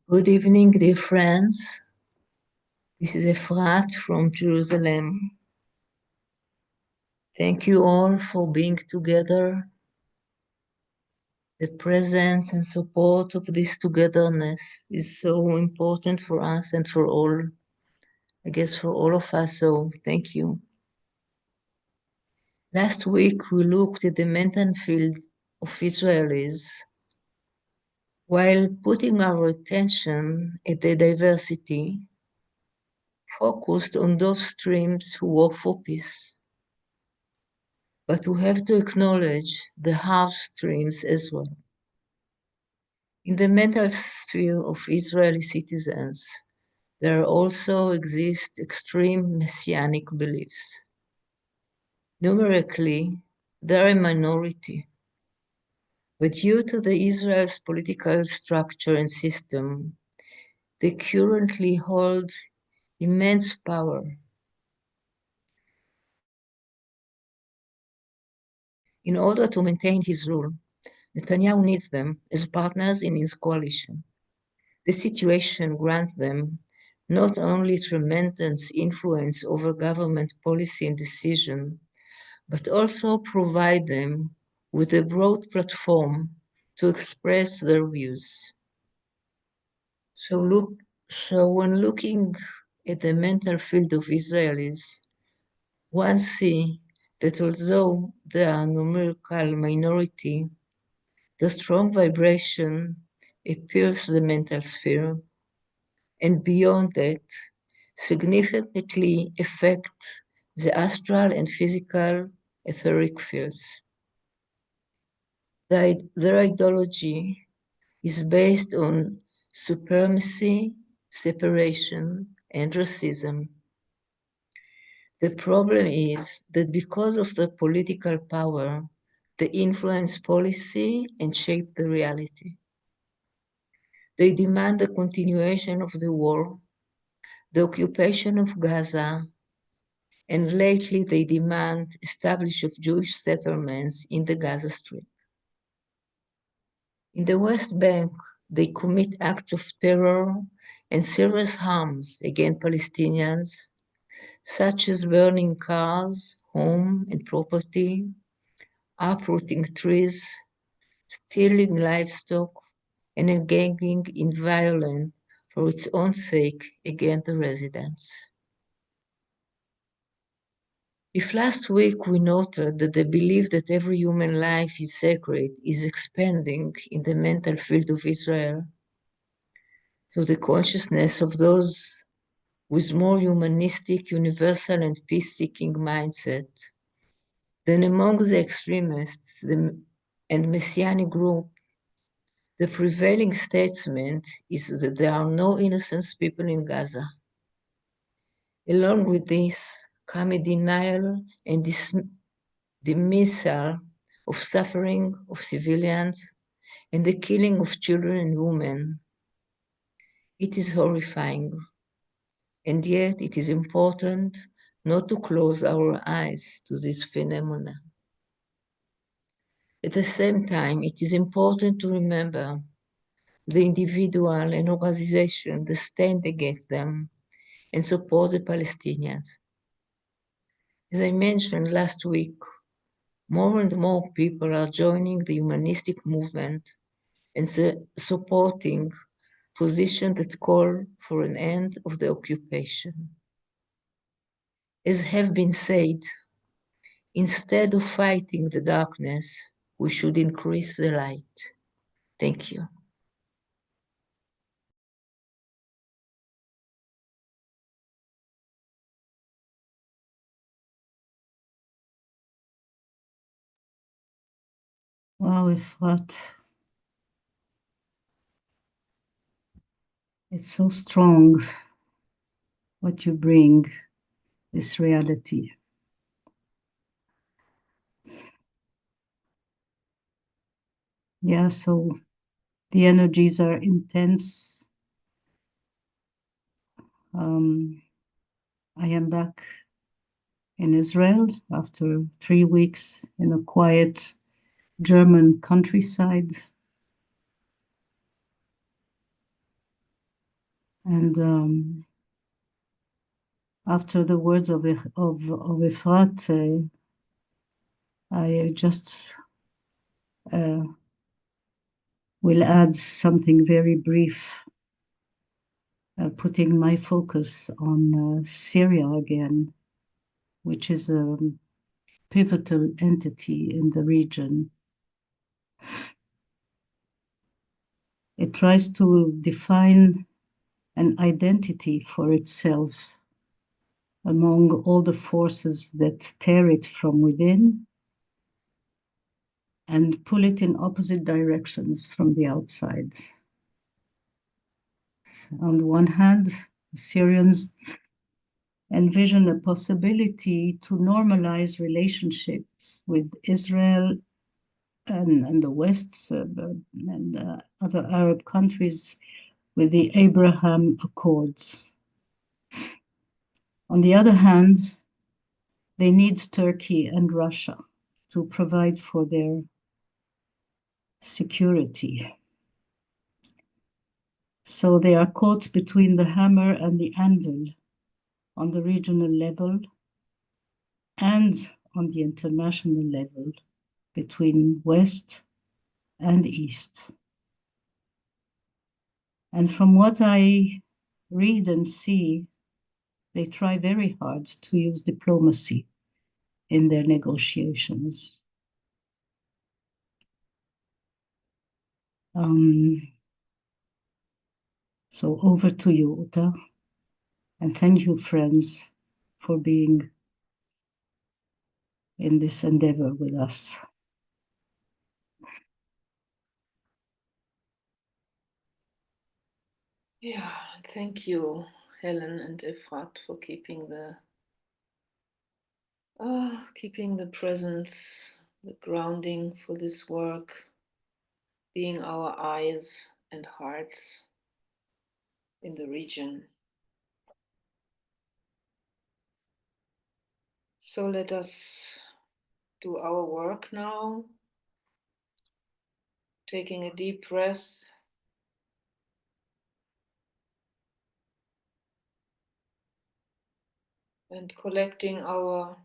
Good evening, dear friends. This is Efrat from Jerusalem. Thank you all for being together. The presence and support of this togetherness is so important for us and for all, I guess for all of us, so thank you. Last week we looked at the mental field of Israelis while putting our attention at the diversity focused on those streams who work for peace. But we have to acknowledge the harsh streams as well. In the mental sphere of Israeli citizens, there also exist extreme messianic beliefs. Numerically, they are a minority, but due to the Israel's political structure and system, they currently hold immense power. In order to maintain his rule, Netanyahu needs them as partners in his coalition. The situation grants them not only tremendous influence over government policy and decision, but also provide them with a broad platform to express their views. So when looking at the mental field of Israelis, one see that although they are a numerical minority, the strong vibration appears the mental sphere, and beyond that, significantly affect the astral and physical etheric fields. Their ideology is based on supremacy, separation, and racism. The problem is that because of their political power, they influence policy and shape the reality. They demand the continuation of the war, the occupation of Gaza, and lately they demand establishment of Jewish settlements in the Gaza Strip. In the West Bank, they commit acts of terror and serious harms against Palestinians, such as burning cars, home and property, uprooting trees, stealing livestock, and engaging in violence for its own sake against the residents. If last week we noted that the belief that every human life is sacred is expanding in the mental field of Israel, so the consciousness of those with more humanistic, universal, and peace-seeking mindset, then among the extremists and messianic group, the prevailing statement is that there are no innocent people in Gaza. Along with this come a denial and dismissal of suffering of civilians and the killing of children and women. It is horrifying, and yet it is important not to close our eyes to this phenomena. At the same time, it is important to remember the individual and organization that stand against them and support the Palestinians. As I mentioned last week, more and more people are joining the humanistic movement and supporting positions that call for an end of the occupation. As have been said, instead of fighting the darkness, we should increase the light. Thank you. Wow, Efrat. It's so strong what you bring, this reality. Yeah, so the energies are intense. I am back in Israel after 3 weeks in a quiet German countryside. And after the words of Efrat, I just will add something very brief, putting my focus on Syria again, which is a pivotal entity in the region. It tries to define an identity for itself among all the forces that tear it from within and pull it in opposite directions from the outside. On the one hand, the Syrians envision a possibility to normalize relationships with Israel and the West and other Arab countries with the Abraham Accords. On the other hand, they need Turkey and Russia to provide for their security. So they are caught between the hammer and the anvil on the regional level and on the international level between West and East. And from what I read and see, they try very hard to use diplomacy in their negotiations. So over to you, Uta. And thank you, friends, for being in this endeavor with us. Yeah, thank you, Helen and Efrat, for keeping the presence, the grounding for this work, being our eyes and hearts in the region. So let us do our work now, taking a deep breath. And collecting our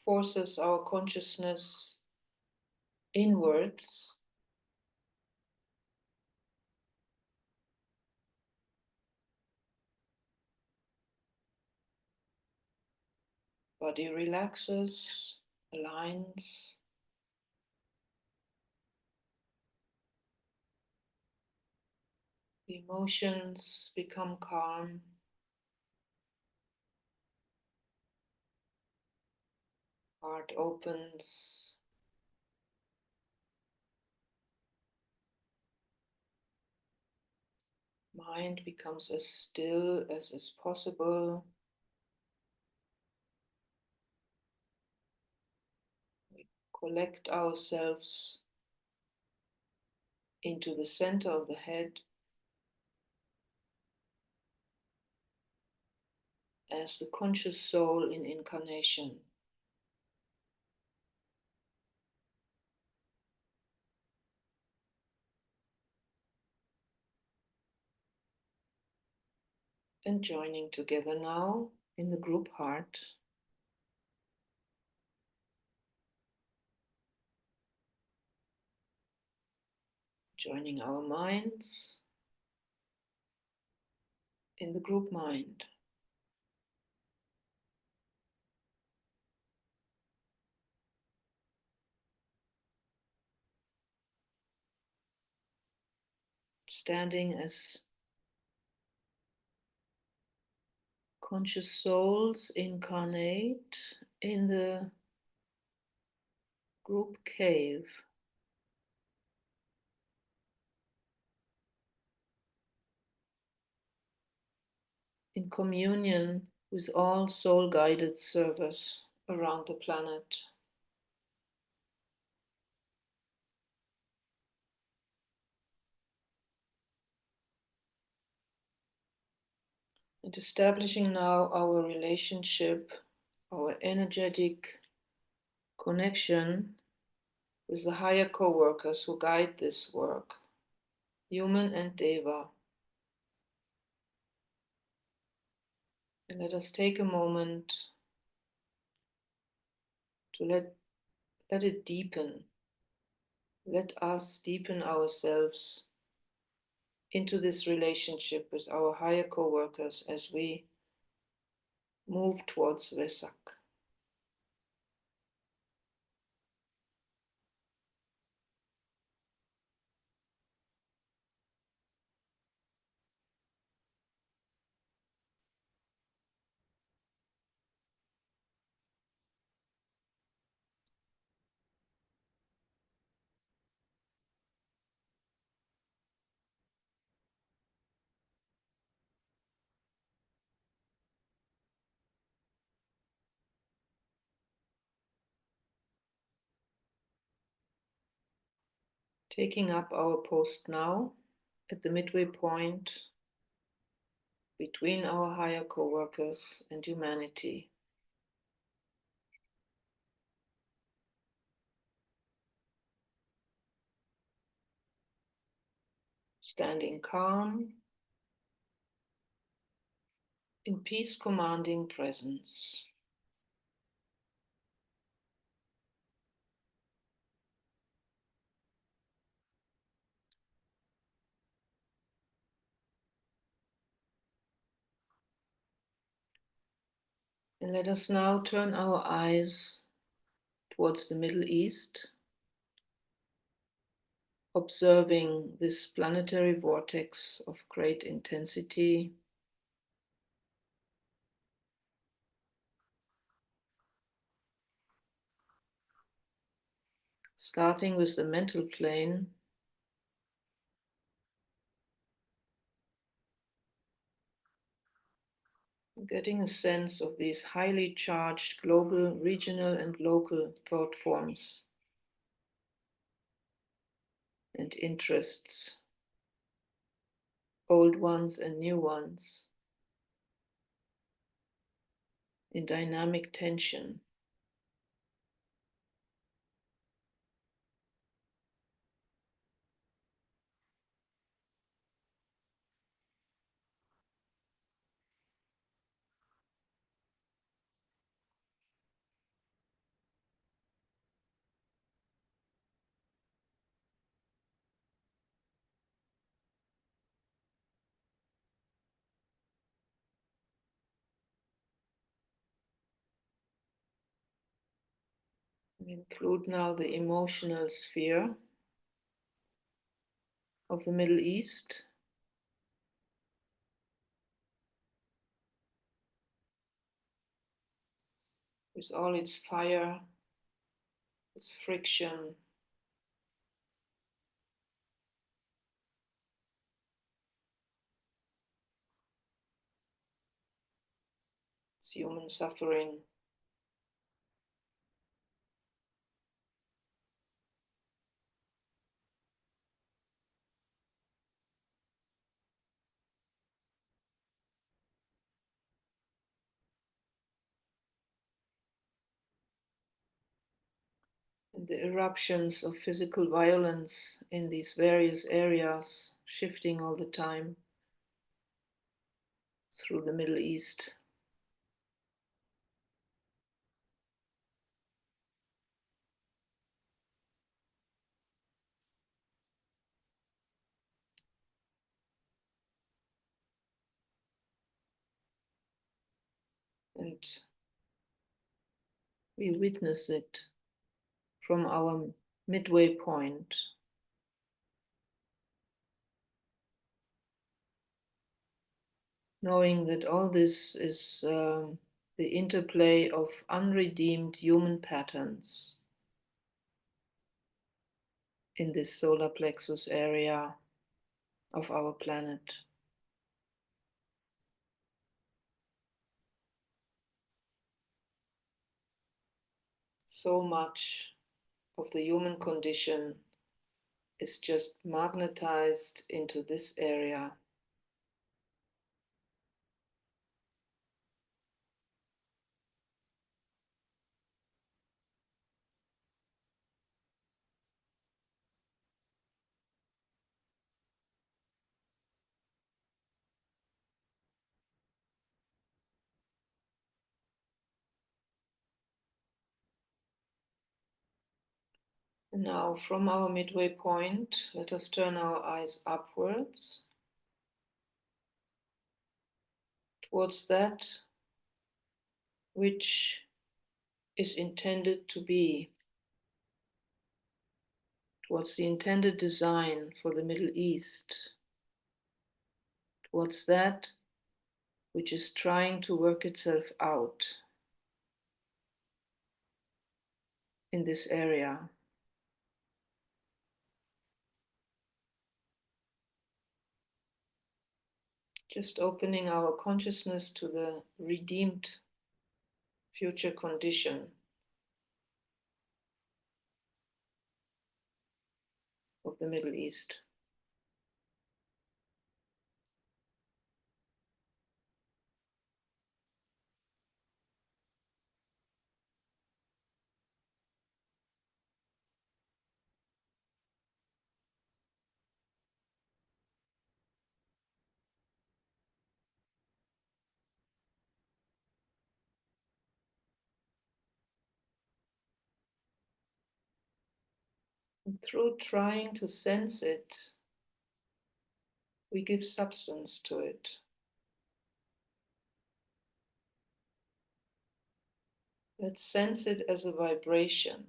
forces, our consciousness inwards. Body relaxes, aligns. The emotions become calm. Heart opens. Mind becomes as still as is possible. We collect ourselves into the center of the head as the conscious soul in incarnation. And joining together now in the group heart. Joining our minds in the group mind. Standing as conscious souls incarnate in the group cave. In communion with all soul-guided servers around the planet. And establishing now our relationship, our energetic connection with the higher co-workers who guide this work, human and Deva. And let us take a moment to let it deepen. Let us deepen ourselves into this relationship with our higher co-workers as we move towards Vesak. Taking up our post now at the midway point between our higher co-workers and humanity. Standing calm, in peace commanding presence. And let us now turn our eyes towards the Middle East, observing this planetary vortex of great intensity, starting with the mental plane, getting a sense of these highly charged global, regional, and local thought forms and interests, old ones and new ones, in dynamic tension. We include now the emotional sphere of the Middle East, with all its fire, its friction, its human suffering. And the eruptions of physical violence in these various areas, shifting all the time through the Middle East. And we witness it from our midway point, knowing that all this is the interplay of unredeemed human patterns in this solar plexus area of our planet. So much of the human condition is just magnetized into this area. And now, from our midway point, let us turn our eyes upwards towards that which is intended to be, towards the intended design for the Middle East, towards that which is trying to work itself out in this area. Just opening our consciousness to the redeemed future condition of the Middle East. And through trying to sense it, we give substance to it. Let's sense it as a vibration.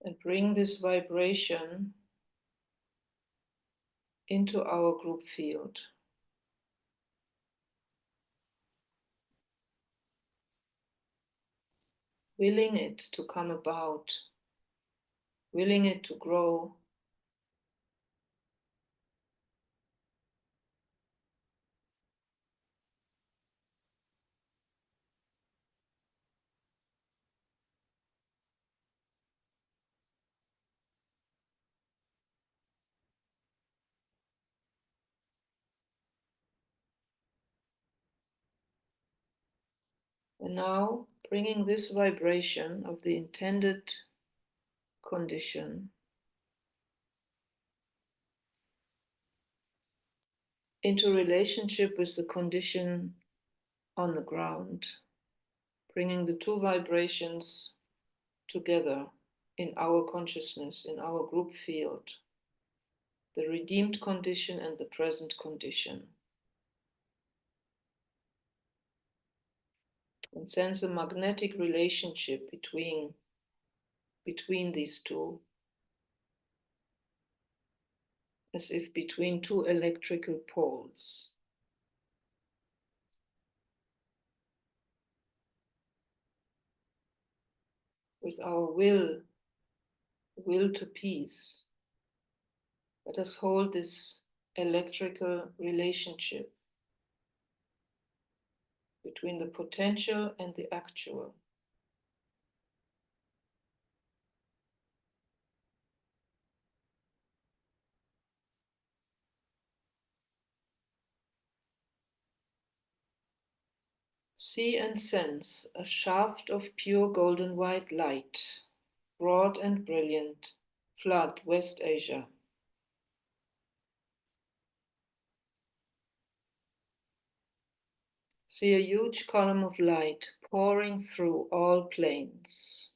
And bring this vibration into our group field. Willing it to come about, willing it to grow. And now bringing this vibration of the intended condition into relationship with the condition on the ground, bringing the two vibrations together in our consciousness, in our group field, the redeemed condition and the present condition. And sense a magnetic relationship between these two, as if between two electrical poles. With our will to peace, let us hold this electrical relationship between the potential and the actual. See and sense a shaft of pure golden white light, broad and brilliant, flood West Asia. See a huge column of light pouring through all planes.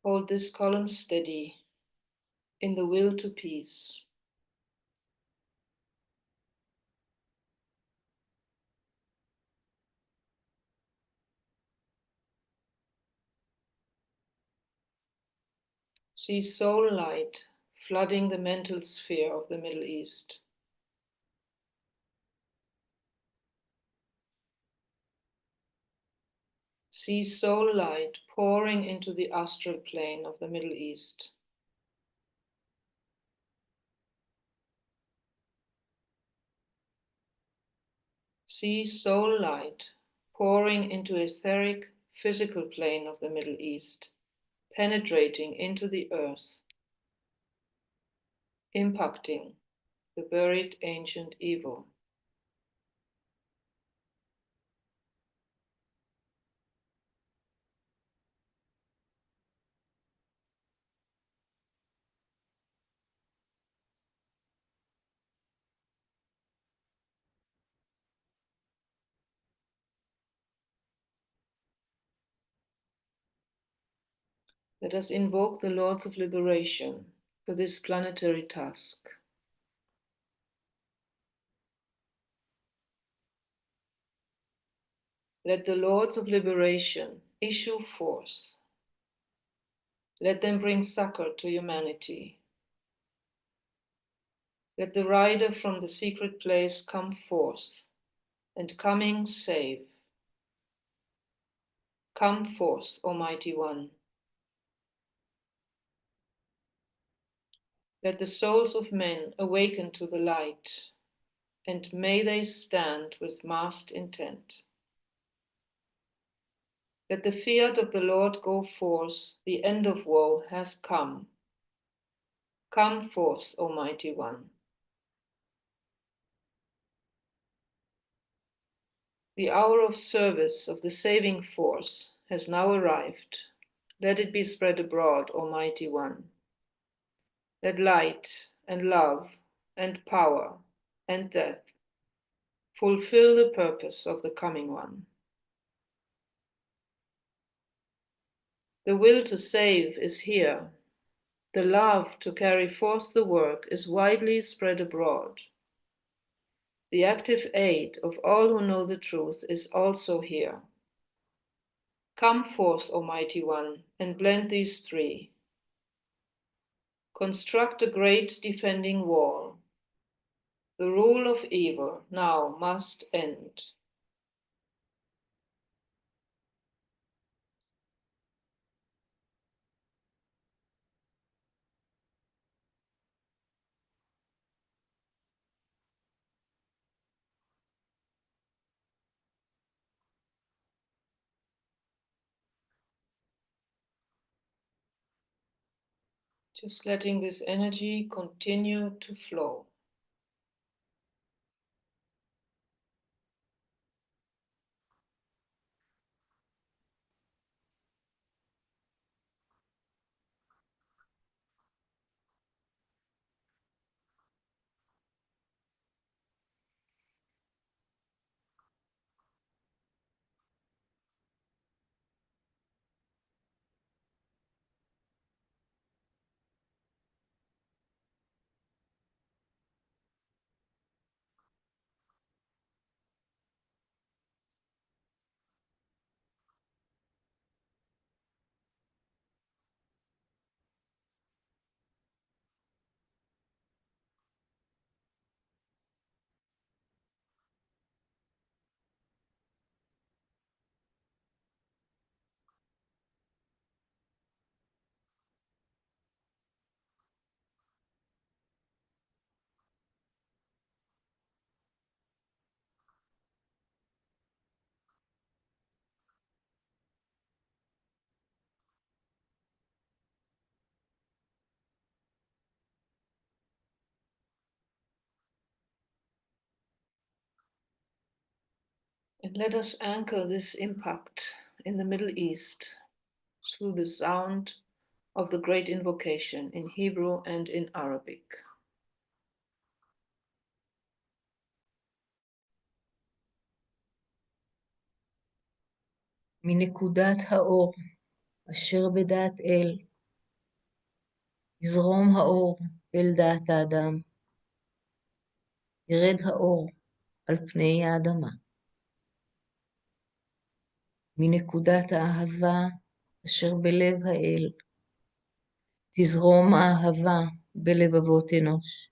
Hold this column steady in the will to peace. See soul light flooding the mental sphere of the Middle East. See soul light pouring into the astral plane of the Middle East. See soul light pouring into etheric physical plane of the Middle East, penetrating into the earth, impacting the buried ancient evil. Let us invoke the Lords of Liberation for this planetary task. Let the Lords of Liberation issue forth. Let them bring succor to humanity. Let the rider from the secret place come forth, and coming save. Come forth, Almighty One. Let the souls of men awaken to the light, and may they stand with massed intent. Let the fiat of the Lord go forth, the end of woe has come. Come forth, Almighty One. The hour of service of the saving force has now arrived. Let it be spread abroad, Almighty One. Let light and love and power and death fulfill the purpose of the coming one. The will to save is here. The love to carry forth the work is widely spread abroad. The active aid of all who know the truth is also here. Come forth, Almighty One, and blend these three. Construct a great defending wall. The rule of evil now must end. Just letting this energy continue to flow. And let us anchor this impact in the Middle East through the sound of the great invocation in Hebrew and in Arabic. מנקודת האור אשר בדעת אל, יזרום האור אל דעת האדם, ירד האור על פני האדמה. מנקודת האהבה אשר בלב האל, תזרום האהבה בלבבות אנוש.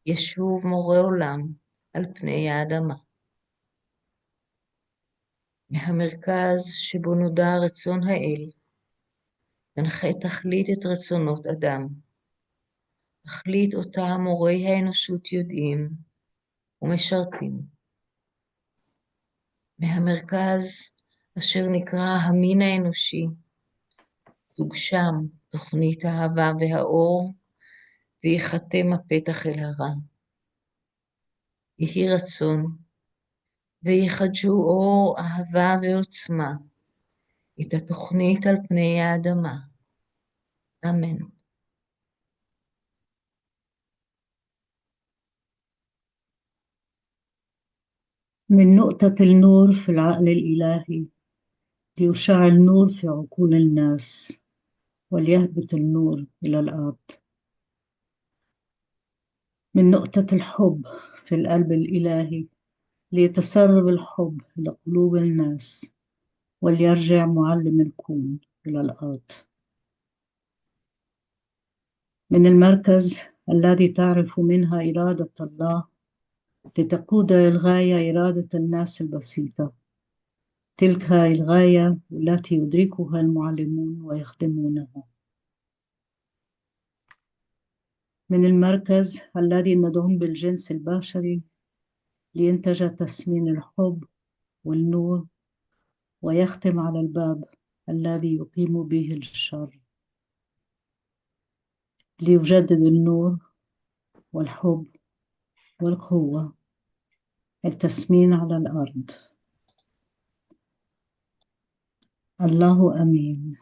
ישוב מורה עולם על פני האדמה. מהמרכז שבו נודע רצון האל, תנחה תכלית את רצונות אדם. תכלית אותה מורי האנושות יודעים ומשרתים. מהמרכז אשר נקרא המין האנושי, תוגשם תוכנית האהבה והאור, ויחתם הפתח אל הרע. יהי רצון, ויחדשו אור, אהבה ועוצמה, את התוכנית על פני האדמה. אמן. من نقطة النور في العقل الإلهي ليشع النور في عقول الناس. وليهبط النور إلى الأرض. من نقطة الحب في القلب الإلهي ليتسرب الحب لقلوب الناس، وليرجع معلم الكون إلى الأرض. من المركز الذي تعرف منها إرادة الله لتقود الغاية إرادة الناس البسيطة، تلك الغاية التي يدركها المعلمون ويخدمونها. من المركز الذي ندعم بالجنس البشري لينتج تسمين الحب والنور، ويختم على الباب الذي يقيم به الشر، ليجدد النور والحب والقوة، التسمين على الأرض. الله أمين.